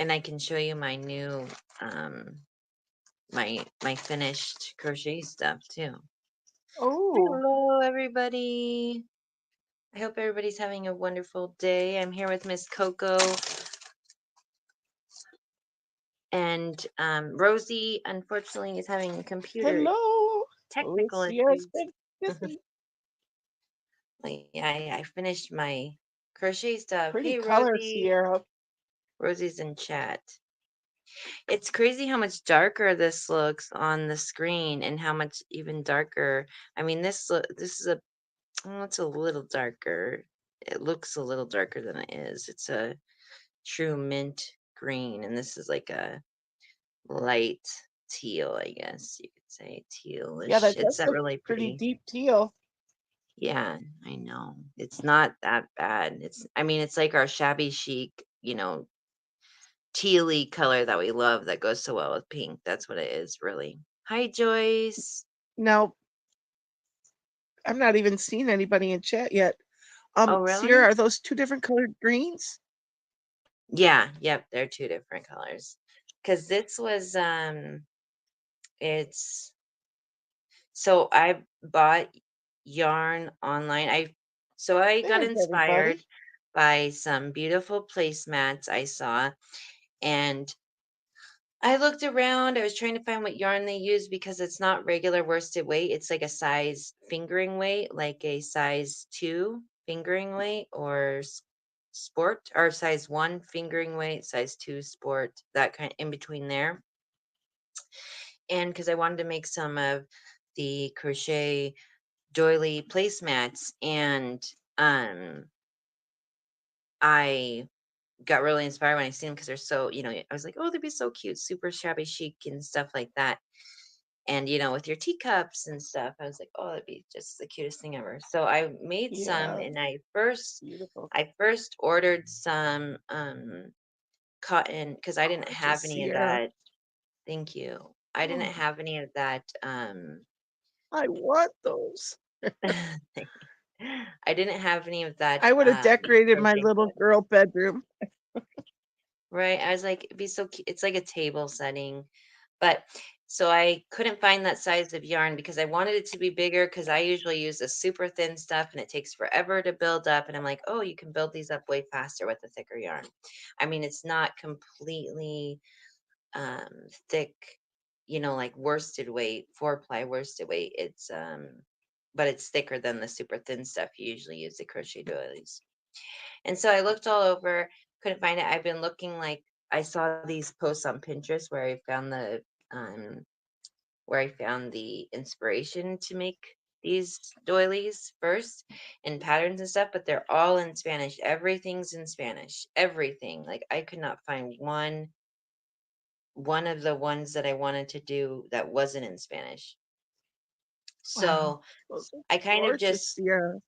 And I can show you my new my finished crochet stuff too. Oh, Hello everybody. I hope everybody's having a wonderful day. I'm here with Miss Coco and Rosie unfortunately is having computer hello. technical Lucia's issues. been busy. Like, yeah, I finished my crochet stuff. Pretty Hey color, Rosie. Sierra. Rosie's in chat. It's crazy how much darker this looks on the screen and how much even darker. I mean, this is a oh, it's a little darker. It looks a little darker than it is. It's a true mint green, and this is like a light teal, I guess you could say Yeah, tealish. that It's does not look really pretty pretty. deep teal. Yeah, I know. It's not that bad. I mean, it's like our shabby chic, tealy color that we love that goes so well with pink. That's what it is, really. Hi, Joyce. Now, I'm not even seeing anybody in chat yet. Oh, Sierra, really? are those two different colored greens? Yeah, yep, they're two different colors. Cause this was it's so I bought yarn online. I got There's inspired everybody. by some beautiful placemats I saw, and I looked around. I was trying to find what yarn they use because it's not regular worsted weight. It's like a size fingering weight, like a size 2 fingering weight or sport, or size 1 fingering weight, size 2 sport, that kind in between there. And because I wanted to make some of the crochet doily placemats, and I got really inspired when I seen them because they're so, I was like, oh, they'd be so cute, super shabby chic and stuff like that. And with your teacups and stuff, I was like, oh, that'd be just the cutest thing ever. So I made some, Yeah, and beautiful. I first ordered some cotton because I didn't have Gorgeous, any of Sierra. that. Thank you. I didn't Oh, have any of that. I want those. I didn't have any of that I would have decorated my crochet little hook. girl bedroom. Right. I was like, it'd be so cute. It's like a table setting. But so I couldn't find that size of yarn because I wanted it to be bigger because I usually use the super thin stuff and it takes forever to build up. And I'm like, oh, you can build these up way faster with the thicker yarn. I mean, it's not completely thick, like worsted weight, 4-ply worsted weight. But it's thicker than the super thin stuff you usually use the crochet doilies. And so I looked all over, couldn't find it. I've been looking like I saw these posts on Pinterest um where I found the inspiration to make these doilies first and patterns and stuff, but they're all in Spanish. Everything's in Spanish. Everything. Like I could not find one of the ones that I wanted to do that wasn't in Spanish. Wow, So those are I kind of gorgeous, just Sierra.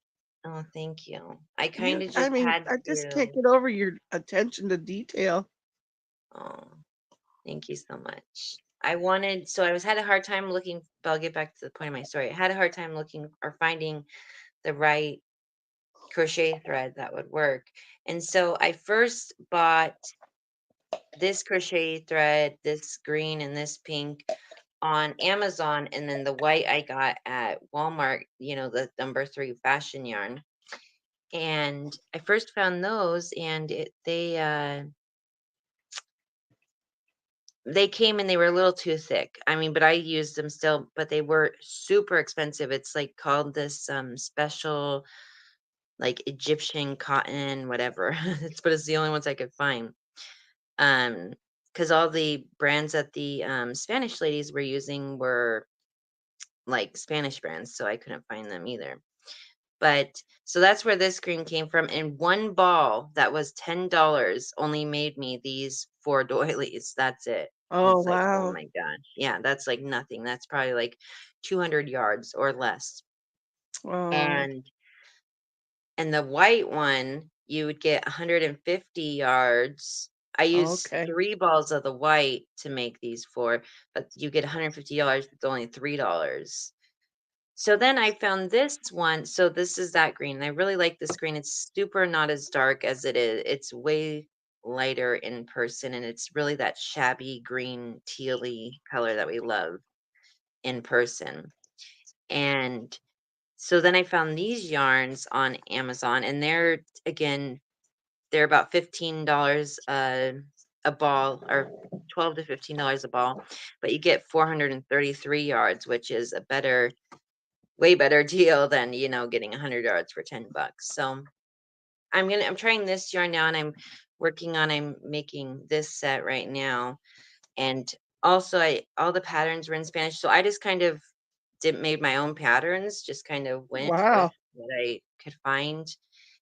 oh, thank you. I kind You, of I just mean, had I just can't to get over your attention to detail. oh, thank you so much. I was had a hard time looking, but I'll get back to the point of my story. I had a hard time looking or finding the right crochet thread that would work. And so I first bought this crochet thread, this green and this pink on Amazon, and then the white I got at Walmart, the number 3 fashion yarn. And I first found those, and they came and they were a little too thick. I mean, but I used them still, but they were super expensive. It's like called this special like Egyptian cotton, whatever. But it's the only ones I could find. Um, because all the brands that the Spanish ladies were using were like Spanish brands, so I couldn't find them either. But so that's where this green came from. And one ball that was $10 only made me these 4 doilies. That's it. And Oh, it's like, oh wow. my gosh. Yeah, that's like nothing. That's probably like 200 yards or less. Oh, And the white one, you would get 150 yards. I used okay. 3 balls of the white to make these 4, but you get $150 with only $3. So then I found this one. So this is that green. And I really like this green. It's super not as dark as it is. It's way lighter in person, and it's really that shabby green tealy color that we love in person. And so then I found these yarns on Amazon, and they're about $15 a ball, or $12 to $15 a ball, but you get 433 yards, which is a way better deal than, getting 100 yards for $10. So I'm trying this yarn now, and I'm making this set right now. And also all the patterns were in Spanish, so I just kind of did made my own patterns, just kind of went with Wow. what I could find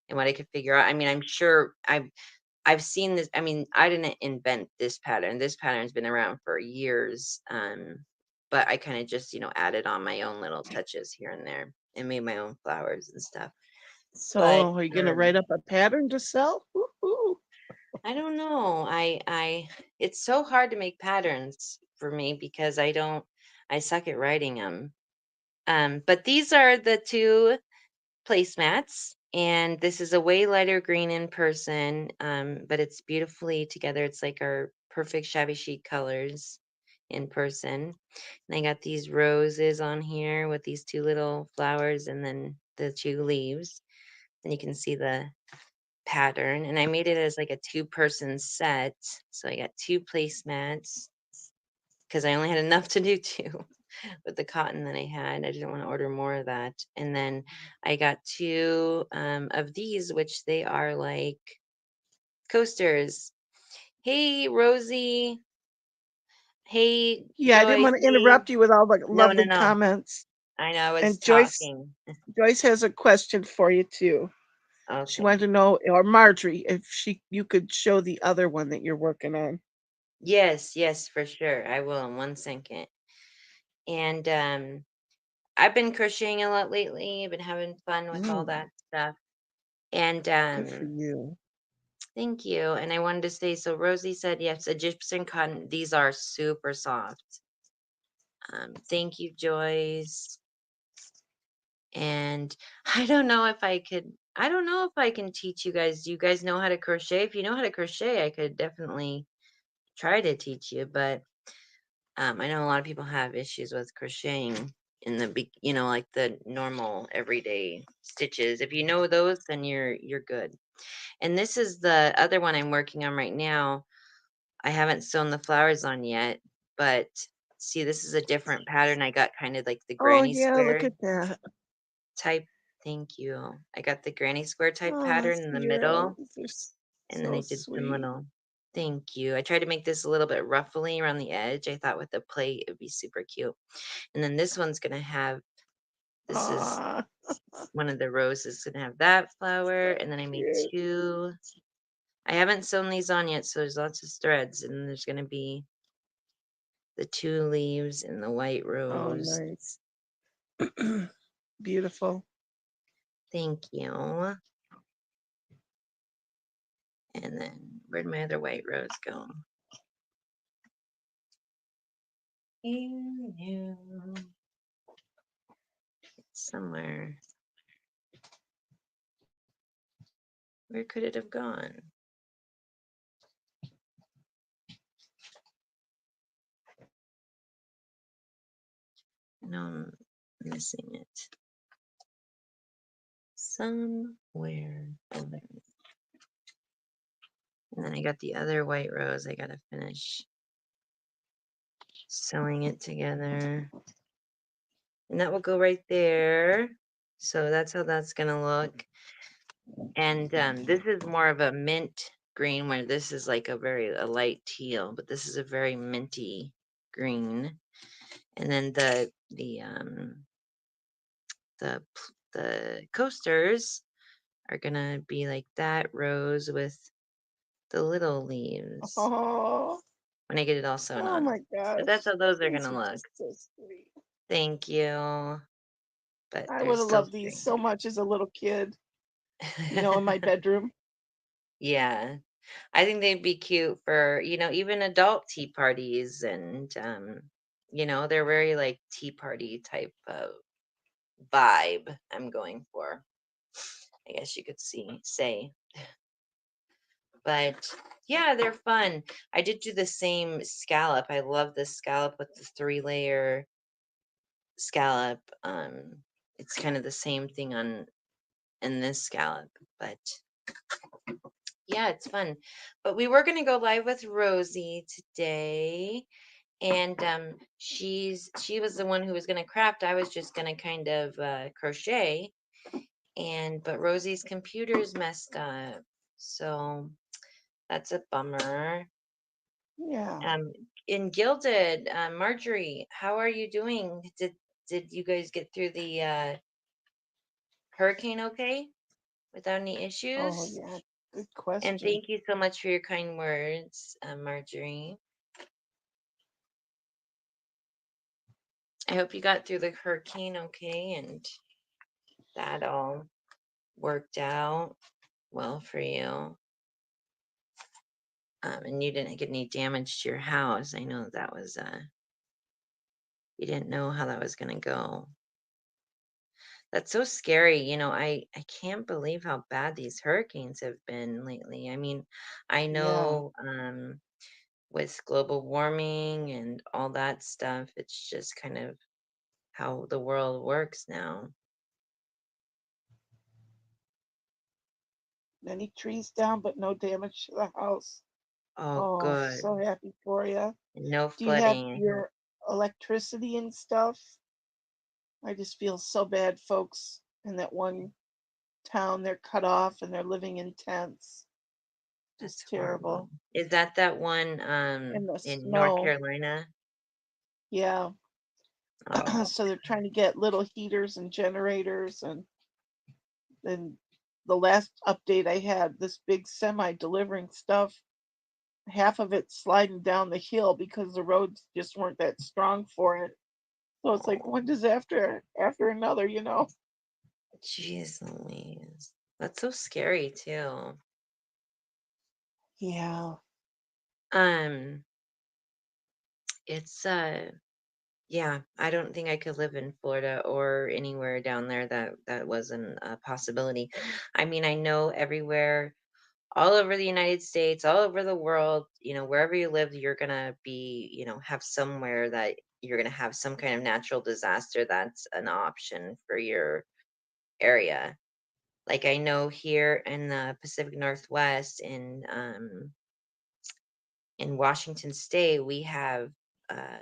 and what I could figure out. I mean, I'm sure I've seen this. I mean, I didn't invent this pattern. This pattern's been around for years. But I kind of just, added on my own little touches here and there and made my own flowers and stuff. But So, are you gonna write up a pattern to sell? Woo-hoo. I don't know. It's so hard to make patterns for me because I suck at writing them. But these are the two placemats, and this is a way lighter green in person, but it's beautifully together. It's like our perfect shabby chic colors in person. And I got these roses on here with these two little flowers and then the two leaves. And you can see the pattern. And I made it as like a two-person set. So I got two placemats because I only had enough to do two with the cotton that I had. I didn't want to order more of that. And then I got two of these, which they are like coasters. Hey, Rosie. Hey, Yeah, I didn't Joyce. want to Hey. interrupt you with all the No, no, lovely no. comments. I know I was And Joyce talking. Joyce has a question for you too. She Okay. wanted to know, or Marjorie, if you could show the other one that you're working on. Yes, yes, for sure. I will in 1 second. And I've been crocheting a lot lately. I've been having fun with all Mm, that stuff. And good for you. thank you. And I wanted to say, so Rosie said, yes, Egyptian cotton. These are super soft. Thank you, Joyce. And I don't know if I can teach you guys. Do you guys know how to crochet? If you know how to crochet, I could definitely try to teach you. But I know a lot of people have issues with crocheting in like the normal everyday stitches. If you know those, then you're good. And this is the other one I'm working on right now. I haven't sewn the flowers on yet, but see, this is a different pattern. I got kind of like the Oh granny yeah, look square at that. type. Thank you. I got the granny square type Oh, pattern in the your middle, elves are and then so I did some sweet. little. Thank you. I tried to make this a little bit ruffly around the edge. I thought with the plate it would be super cute. And then this one's gonna have. This is Ah, one of the roses gonna have that flower, so and then I made cute. two. I haven't sewn these on yet, so there's lots of threads, and there's gonna be the two leaves and the white Oh, rose. nice. Beautiful. Thank you. And then where'd my other white rose go? You somewhere. Where could it have gone? No, I'm missing it. Somewhere. Oh, there it is. And then I got the other white rose. I gotta finish sewing it together. And that will go right there. So that's how that's gonna look. And this is more of a mint green, where this is like a light teal, but this is a very minty green. And then the coasters are gonna be like that rose with the little leaves Oh, when I get it all sewn oh on. my But that's gosh. how those are These gonna are look. just so sweet. Thank you. But I they're would have still loved these so stringy. much as a little kid, in my bedroom. Yeah. I think they'd be cute for, even adult tea parties, and they're very like tea party type of vibe I'm going for. I guess you could say. But Yeah, they're fun. I did do the same scallop. I love the scallop with the 3-layer scallop. It's kind of the same thing on in this scallop, but yeah, it's fun. But we were gonna go live with Rosie today, and she was the one who was gonna craft. I was just gonna kind of crochet, and but Rosie's computer's messed up, so that's a bummer. Yeah. Um, in Gilded, Marjorie, how are you doing? Did you guys get through the hurricane okay without any Oh, issues? yeah. Good And question. thank you so much for your kind words, Marjorie. I hope you got through the hurricane okay and that all worked out well for you. And you didn't get any damage to your house. I know that was you didn't know how that was going to go. That's so scary. I can't believe how bad these hurricanes have been lately. I mean, I Yeah. know with global warming and all that stuff, it's just kind of how the world works now. Many trees down, but no damage to the house. Oh, Oh, so good. happy for you. No Do you have flooding, I hope. your electricity and stuff? I just feel so bad, folks, in that one town. They're cut off and they're living in tents. That's Just horrible. terrible. Is that one And the in North snow. Carolina? Yeah. Oh, So they're trying to get little heaters and generators. And then the last update I had, this big semi delivering stuff, half of it sliding down the hill because the roads just weren't that strong for it. So it's like one oh, disaster after another. jeez Louise. That's so scary too. Yeah. Um, it's yeah, I don't think I could live in Florida or anywhere down there that wasn't a possibility. I mean, I know everywhere, all over the United States, all over the world, wherever you live, you're gonna be, have somewhere that you're gonna have some kind of natural disaster that's an option for your area. Like I know here in the Pacific Northwest in Washington State, we have uh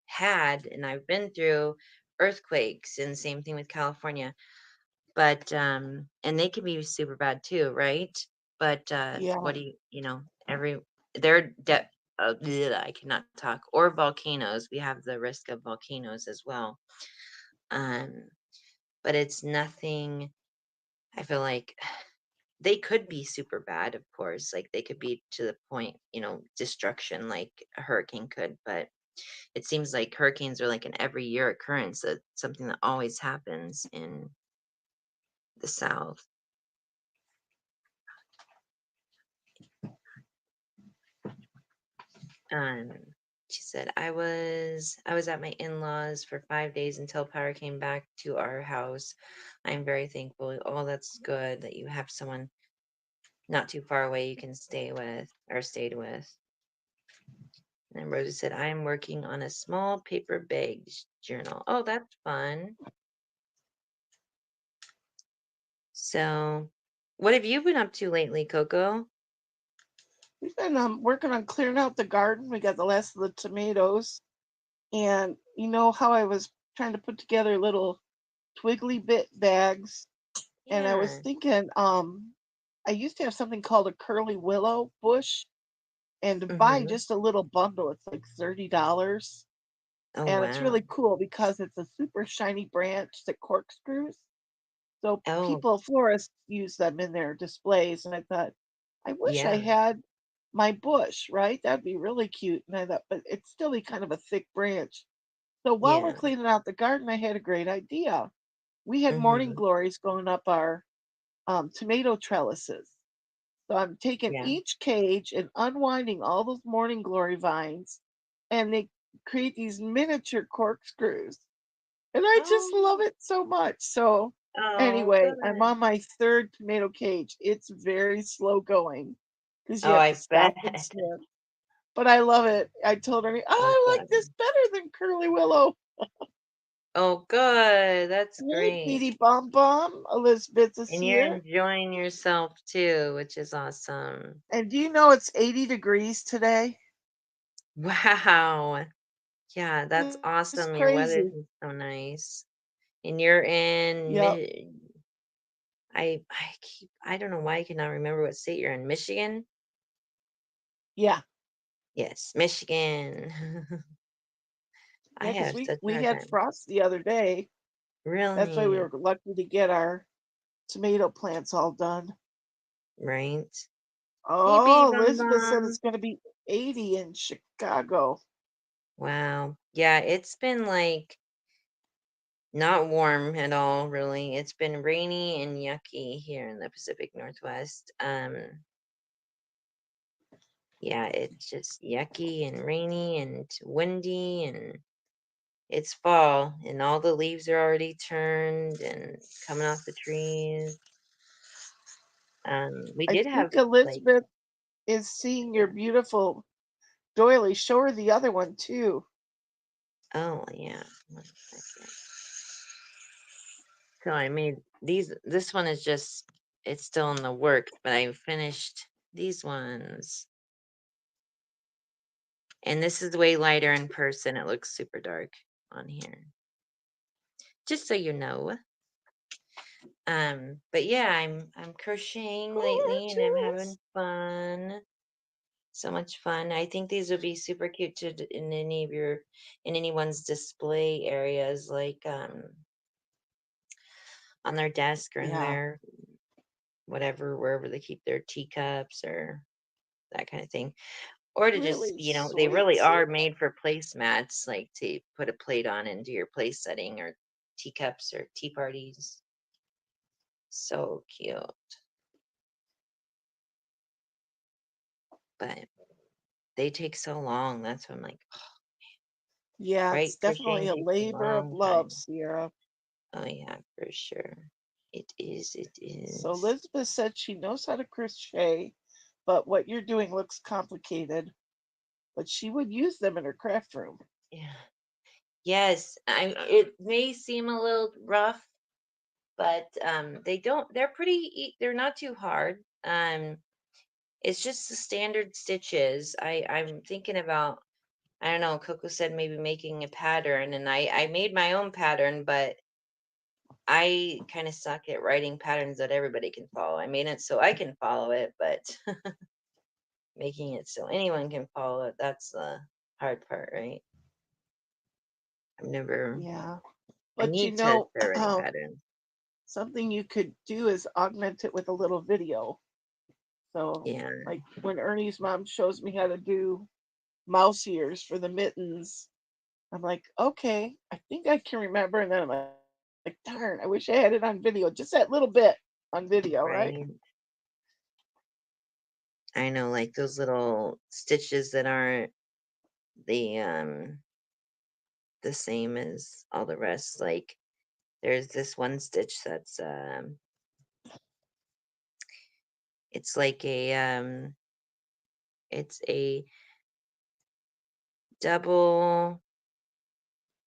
had and I've been through earthquakes and same thing with California. But and they can be super bad too, right? But Yeah. what do every they're I cannot talk, or volcanoes. We have the risk of volcanoes as well. Um but it's nothing. I feel like they could be super bad, of course. Like they could be to the point, destruction like a hurricane could, but it seems like hurricanes are like an every year occurrence. It's something that always happens in the South. Um, she said, I was at my in-laws for 5 days until power came back to our house. I'm very thankful. Oh, that's good that you have someone not too far away you can stay with or stayed with. And then Rosie said, I am working on a small paper bag journal. Oh, that's fun. So, what have you been up to lately, Coco? We've been working on clearing out the garden. We got the last of the tomatoes. And you know how I was trying to put together little twiggly bit bags. And I was Yeah. thinking, I used to have something called a curly willow bush. And to buy Mm-hmm. just a little bundle, it's like $30. Oh, And it's wow. really cool because it's a super shiny branch that corkscrews. So Oh, people, florists, use them in their displays. And I thought, I wish I yeah. had my bush, right? That'd be really cute. And I thought, but it'd still be kind of a thick branch. So while we're Yeah. cleaning out the garden, I had a great idea. We had morning Mm-hmm. glories going up our tomato trellises. So I'm taking Yeah. each cage and unwinding all those morning glory vines, and they create these miniature corkscrews. And I just love Oh, it so much. So oh, anyway, I'm good. on my third tomato cage. It's very slow going. because you Oh, have to I stop bet. and sniff. But I love it. I told her, That's "Oh, I like this awesome. better than Curly Willow." Oh, good. That's Hey, great. Petey Bum Bum, Elizabeth is And you're here. enjoying yourself too, which is awesome. And do you know it's 80 degrees today? Wow. Yeah, that's It's awesome. Your weather crazy. is so nice. And you're in Yep. I don't know why I cannot remember what state you're in. Michigan? Yeah. Yes, Michigan. I Yeah, because have we such a we hard had time. frost the other day. That's why we Really? were lucky to get our tomato plants all done. Right? Hey, bee Oh, bum Elizabeth said it's bum. going to be 80 in Chicago. Wow. Yeah, it's been like not warm at all, really. It's been rainy and yucky here in the Pacific Northwest. Yeah, it's just yucky and rainy and windy and it's fall and all the leaves are already turned and coming off the trees. We I did have think like, Elizabeth is seeing your yeah. beautiful doily. Show her the other one too. Oh yeah. 1 second. So I made these. This one is just it's still in the works, but I finished these ones. And this is way lighter in person. It looks super dark on here. Just so you know. But yeah, I'm crocheting lately and I'm having Gorgeous. fun. So much fun. I think these would be super cute in any of your in anyone's display areas, like on their desk or in Yeah, their whatever, wherever they keep their teacups or that kind of thing. Or to just, really they sweet, really are Sierra. made for placemats, like to put a plate on and do your place setting or teacups or tea parties. So cute. But they take so long. That's what I'm like, Yeah, right? it's definitely Crocheting a takes a labor of long love, time. Sierra. Oh yeah, for sure. It is, it So is. Elizabeth said she knows how to crochet, but what you're doing looks complicated. But she would use them in her craft room. Yeah. Yes, it may seem a little rough, but they're they're not too hard. It's just the standard stitches. I'm thinking about, I don't know, Coco said maybe making a pattern, and I made my own pattern, but I kind of suck at writing patterns that everybody can follow. I made it so I can follow it, but making it so anyone can follow it, that's the hard part, right? I've never Yeah. I But need to start writing patterns. something you could do is augment it with a little video. So, Yeah. like when Ernie's mom shows me how to do mouse ears for the mittens, I'm like, okay, I think I can remember. And then I'm like, darn, I wish I had it on video, just that little bit on video, right? Right. I know, like those little stitches that aren't the the same as all the rest. Like there's this one stitch that's it's like it's a double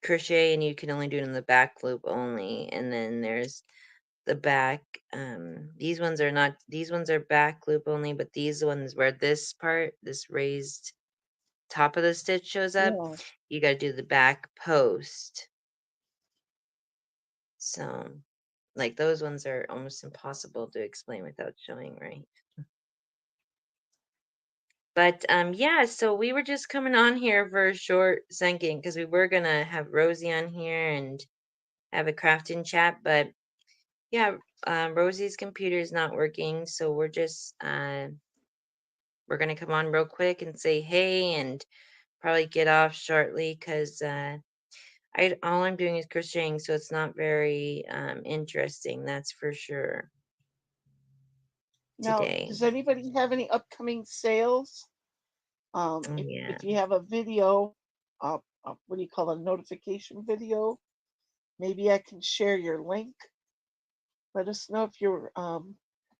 crochet and you can only do it in the back loop only. And then there's the back, these ones are not, these ones are back loop only, but these ones where this part, this raised top of the stitch shows up, Yeah. you got to do the back post. So like those ones are almost impossible to explain without showing, right? But yeah, so we were just coming on here for a short second because we were gonna have Rosie on here and have a crafting chat, but yeah, Rosie's computer is not working, so we're gonna come on real quick and say hey and probably get off shortly because I all I'm doing is crocheting, so it's not very interesting, that's for sure Now, today. does anybody have any upcoming sales? Oh yeah. If you have a video, what do you call it, a notification video? Maybe I can share your link. Let us know if you're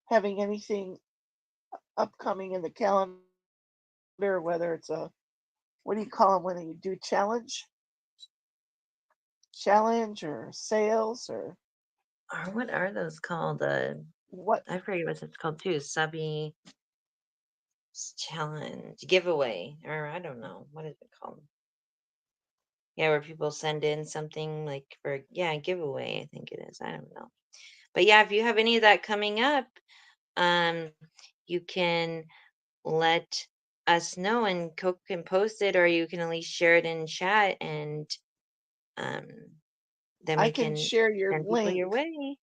having anything upcoming in the calendar, whether it's a, what do you call them when you do challenge or sales or Or what are those called? what? I forget what it's called too. Subby challenge giveaway, or I don't know what is it called. Yeah, where people send in something like for yeah giveaway. I think it is. I don't know. But yeah, if you have any of that coming up, um, you can let us know and Coke can post it, or you can at least share it in chat, and um, then I we can can share your send people link. your way.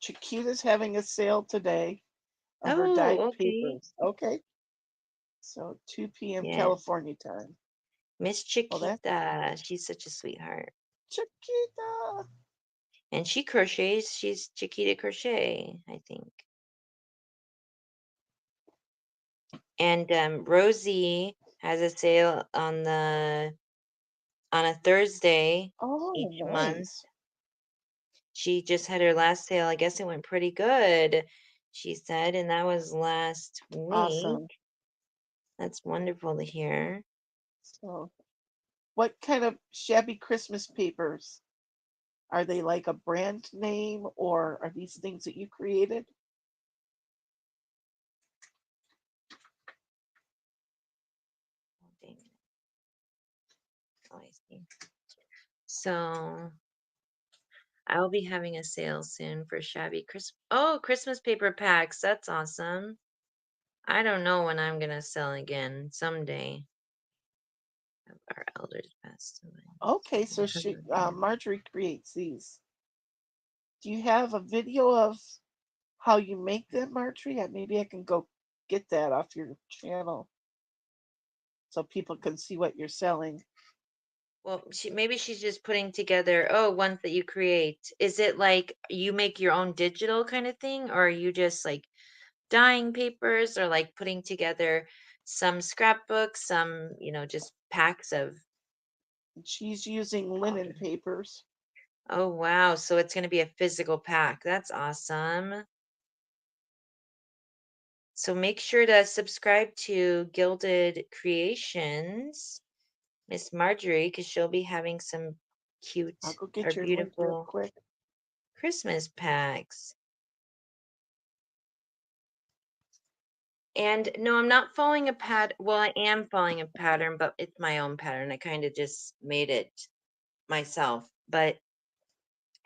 Chiquita's having a sale today of her Oh, dyed okay. papers. Okay, so 2 p.m. Yeah, California time. Miss Well, that's Chiquita. She's such a sweetheart. Chiquita. And she crochets. She's Chiquita Crochet, I think. And Rosie has a sale on a Thursday Oh, each month. nice. She just had her last sale. I guess it went pretty good, she said, and that was last week. Awesome. That's wonderful to hear. So, what kind of shabby Christmas papers? Are they like a brand name or are these things that you created? Oh, dang it. Oh, I see. So I'll be having a sale soon for shabby Christmas paper packs. That's awesome. I don't know when I'm gonna sell again. Someday. Our elders passed away. Okay, so Because of the Marjorie creates these. Do you have a video of how you make them, Marjorie? Maybe I can go get that off your channel so people can see what you're selling. well, maybe she's just putting together, ones that you create. Is it like you make your own digital kind of thing, or are you just like dyeing papers, or like putting together some scrapbooks, some, just packs of She's using linen powder? papers. Oh, wow. So it's going to be a physical pack. That's awesome. So make sure to subscribe to Gilded Creations, Miss Marjorie, because she'll be having some I'll cute go or get your link real beautiful quick. Christmas packs. And no, I'm not following a well, I am following a pattern, but it's my own pattern. I kind of just made it myself. But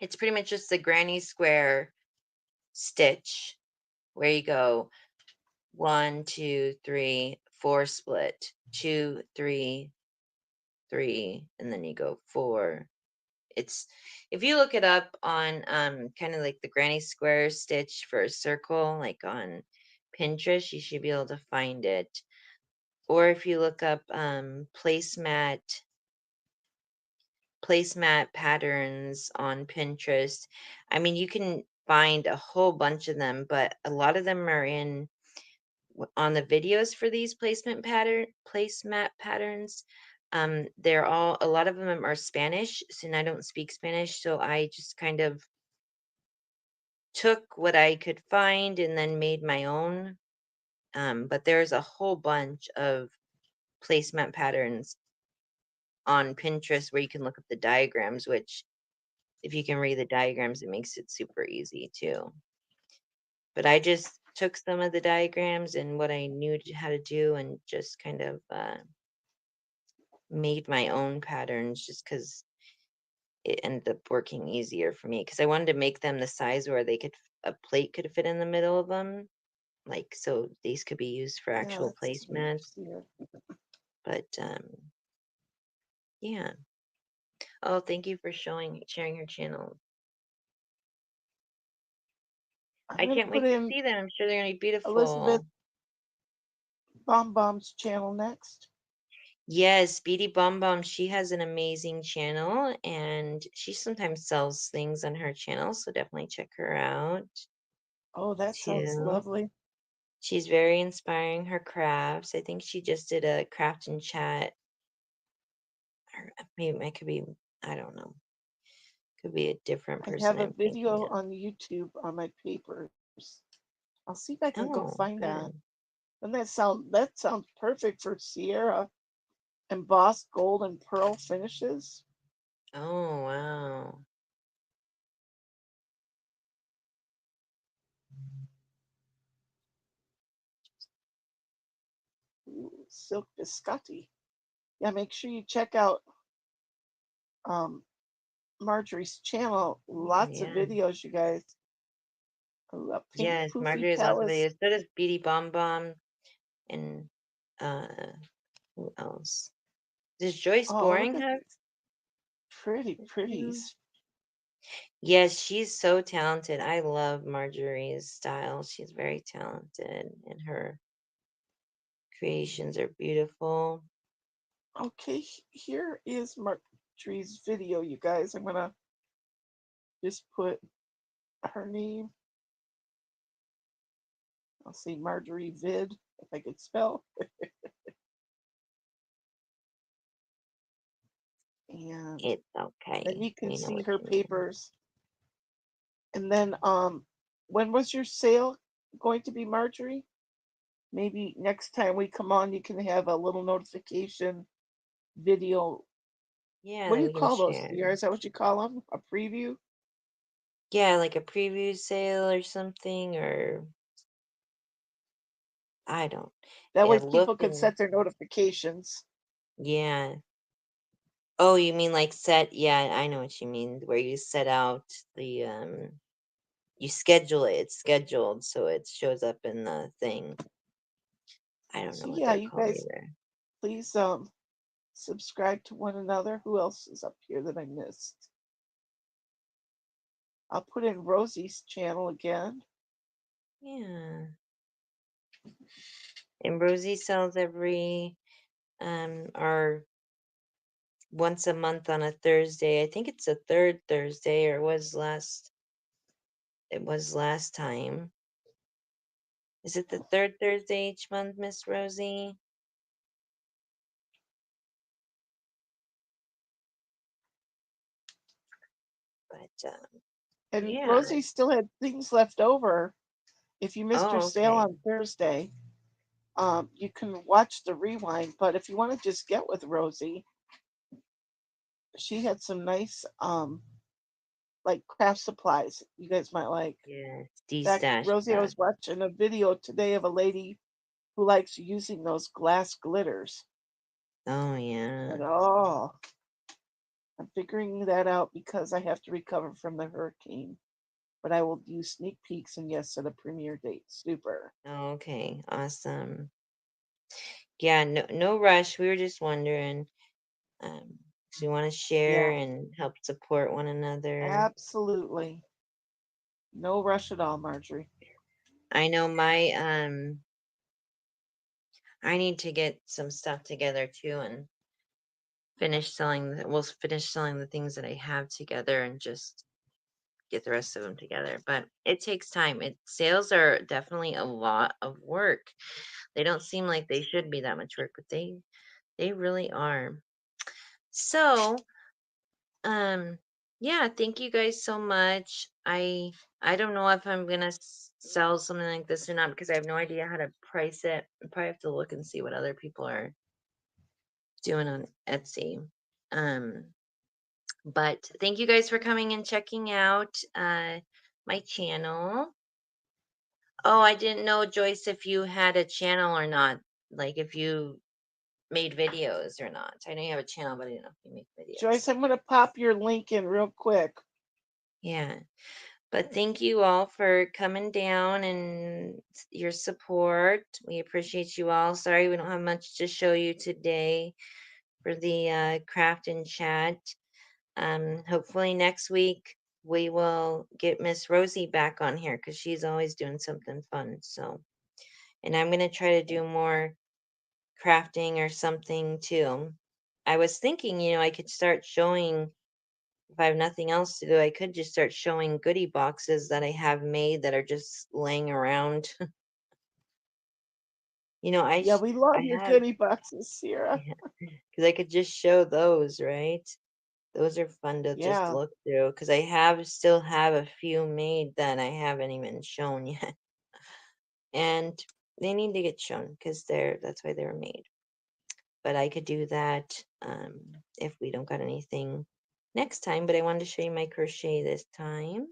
it's pretty much just the granny square stitch where you go 1, 2, 3, 4 split, 2, 3, 3, and then you go 4. It's if you look it up on kind of like the granny square stitch for a circle, like on Pinterest, you should be able to find it. Or if you look up placemat patterns on Pinterest, I mean you can find a whole bunch of them, but a lot of them are in on the videos for these placemat patterns. They're all a lot of them are Spanish, and I don't speak Spanish, so I just kind of took what I could find and then made my own. But there's a whole bunch of placemat patterns on Pinterest where you can look up the diagrams, which if you can read the diagrams, it makes it super easy too. But I just took some of the diagrams and what I knew how to do and just kind of made my own patterns just because it ended up working easier for me because I wanted to make them the size where a plate could fit in the middle of them, like so these could be used for Yeah, actual that's sweet. placements. See her. But yeah. Oh, thank you for sharing your channel. I'm I going to can't put wait to in see them. I'm sure they're gonna be Elizabeth beautiful. Bomb Bomb's channel next. Yes, Beady Bomb Bomb, she has an amazing channel and she sometimes sells things on her channel, so definitely check her out Oh, that sounds too. lovely. She's very inspiring, her crafts. I think she just did a craft and chat, or maybe it could be, I don't know, could be a different I person have a I'm thinking video of. on YouTube on my papers. I'll see if I can go Oh, find that. good. Doesn't that sounds perfect for Sierra embossed gold and pearl finishes? Oh, wow. Ooh, silk biscotti. Yeah, make sure you check out um, Marjorie's channel. Oh, Lots of yeah. videos, you guys. A pink Yes, poofy Marjorie has lots of palace. videos. So does Beady Bomb Bomb and uh who else? Does Joyce Oh, look Boring at have these pretty a channel? pretties. Yes, she's so talented. I love Marjorie's style. She's very talented and her creations are beautiful. Okay, here is Marjorie's video, you guys. I'm gonna just put her name. I'll say Marjorie Vid if I could spell, and It's then okay. you can We know see what her you mean. papers. And then, when was your sale going to be, Marjorie? Maybe next time we come on, you can have a little notification video. Yeah, What do that you we can call those, share. Sierra? Is that what you call them? A preview? Yeah, like a preview sale or something, or I don't. That Yeah, way look people can and set their notifications. yeah. Oh, you mean like set? Yeah, I know what you mean. Where you set out the you schedule it. It's scheduled so it shows up in the thing. I don't So know what yeah, they're you called guys either. please subscribe to one another. Who else is up here that I missed? I'll put in Rosie's channel again. Yeah. And Rosie sells every or once a month on a Thursday. I think it's a third Thursday or it was last time. Is it the third Thursday each month, Miss Rosie? But And yeah. Rosie still had things left over. If you missed her Oh, sale okay. on Thursday, you can watch the rewind. But if you want to just get with Rosie, she had some nice like craft supplies you guys might like. Yes, In fact, D-stash Rosie, I stuff. was watching a video today of a lady who likes using those glass glitters. Oh, yeah. And oh, I'm figuring that out because I have to recover from the hurricane. But I will do sneak peeks and yes, set a premiere date. Super. Oh, okay. Awesome. Yeah, no rush. We were just wondering. 'Cause we want to share Yeah, and help support one another. absolutely. No rush at all, Marjorie. I know I need to get some stuff together too and we'll finish selling the things that I have together and just get the rest of them together. But it takes time. Sales are definitely a lot of work. They don't seem like they should be that much work, but they really are. So, um, yeah, thank you guys so much. I don't know if I'm gonna sell something like this or not because I have no idea how to price it. I probably have to look and see what other people are doing on Etsy. Um, but thank you guys for coming and checking out my channel. Oh, I didn't know, Joyce, if you had a channel or not. Like if you made videos or not. I know you have a channel, but I didn't know if you make videos. Joyce, I'm going to pop your link in real quick. Yeah. But thank you all for coming down and your support. We appreciate you all. Sorry we don't have much to show you today for the craft and chat. Hopefully next week we will get Miss Rosie back on here because she's always doing something fun. So, and I'm gonna try to do more crafting or something too. I was thinking, I could start showing if I have nothing else to do, I could just start showing goodie boxes that I have made that are just laying around. Yeah, we love I your have goodie boxes, Sierra. because I could just show those, right? Those are fun to just Yeah. look through because I have still have a few made that I haven't even shown yet. and they need to get shown because that's why they were made. But I could do that if we don't got anything next time. But I wanted to show you my crochet this time.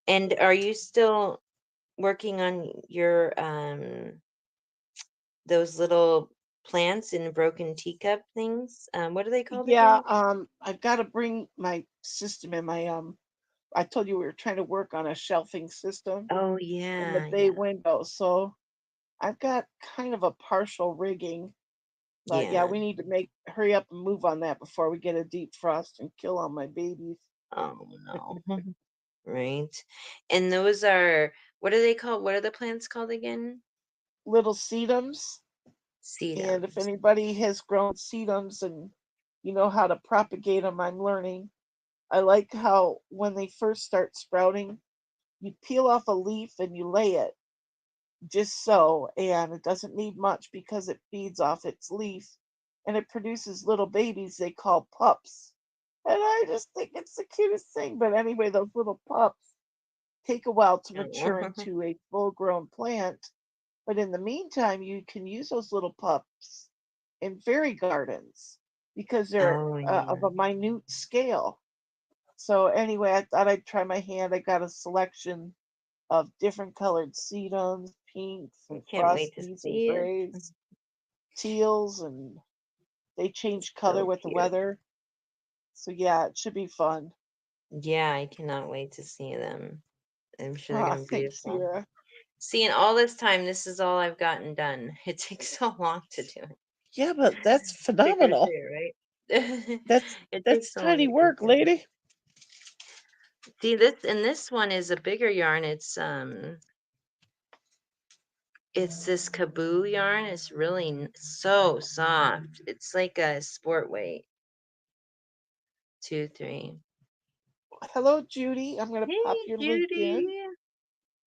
And are you still working on your those little plants in broken teacup things? What are they called Yeah, again? I've got to bring my system and my I told you we were trying to work on a shelving system Oh in the yeah, bay yeah, window. So I've got kind of a partial rigging, but yeah, yeah. we need to make hurry up and move on that before we get a deep frost and kill all my babies. Oh no. Right. And those are, what are they called? What are the plants called again? Little sedums, and if Sedums. anybody has grown sedums and you know how to propagate them, I'm learning. I like how when they first start sprouting, you peel off a leaf and you lay it just so, and it doesn't need much because it feeds off its leaf and it produces little babies they call pups. And I just think it's the cutest thing. But anyway, those little pups take a while to mature Oh, into a full grown plant. But in the meantime, you can use those little pups in fairy gardens because they're oh of yeah. a minute scale. So anyway, I thought I'd try my hand. I got a selection of different colored sedums, pinks I and can't wait to frosties and see it. grays, teals, and they change color So with the cute. weather. So yeah, it should be fun. Yeah, I cannot wait to see them. I'm sure they're Ah, gonna be thanks, beautiful. Sierra. See, in all this time, this is all I've gotten done. It takes so long to do it, Yeah, but that's to go phenomenal. through, right? That's It takes that's so long tiny to go work, through. lady. See, this one is a bigger yarn. It's this Kaboo yarn. It's really so soft. It's like a sport weight. Two, three. Hello, Judy. I'm gonna pop Hey, your link in. Judy.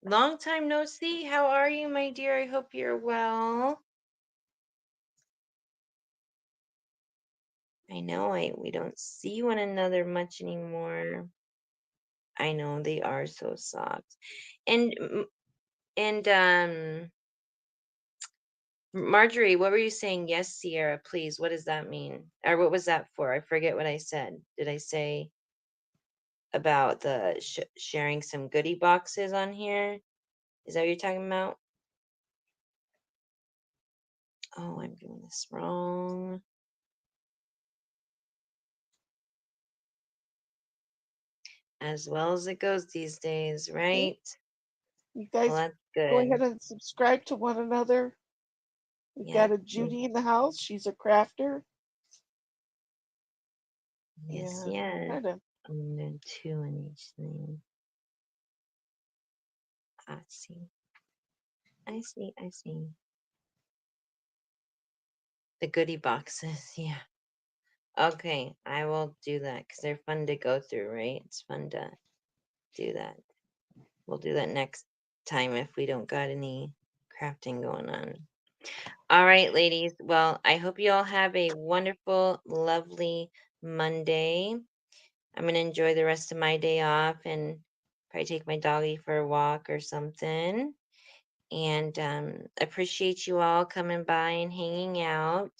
Long time no see. How are you, my dear? I hope you're well. I know we don't see one another much anymore. I know they are so soft. And and Marjorie, what were you saying? Yes, Sierra, please. What does that mean? Or what was that for? I forget what I said. Did I say about the sharing some goodie boxes on here? Is that what you're talking about? Oh, I'm doing this wrong. As well as it goes these days, Okay, right? you Well, guys that's go good. ahead and subscribe to one another. We've got Yep. a Judy in the house. She's a crafter, Yes, and I'm yes. kind of I'm doing two in each thing. I see. I see. I see. The goodie boxes. Yeah. Okay. I will do that because they're fun to go through, right? It's fun to do that. We'll do that next time if we don't got any crafting going on. All right, ladies. Well, I hope you all have a wonderful, lovely Monday. I'm going to enjoy the rest of my day off and probably take my doggy for a walk or something. And appreciate you all coming by and hanging out.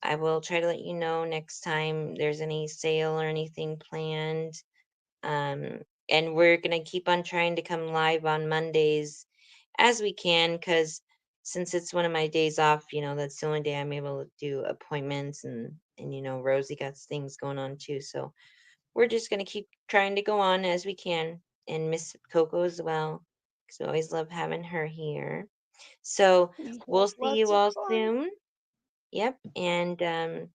I will try to let you know next time there's any sale or anything planned. Um, and we're going to keep on trying to come live on Mondays as we can because since it's one of my days off, that's the only day I'm able to do appointments and Rosie got things going on too. So we're just going to keep trying to go on as we can and Miss Coco as well because we always love having her here. So we have we'll see lots you of all fun. soon. Yep. And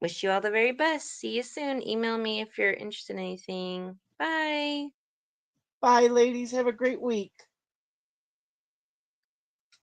wish you all the very best. See you soon. Email me if you're interested in anything. Bye. Bye, ladies. Have a great week.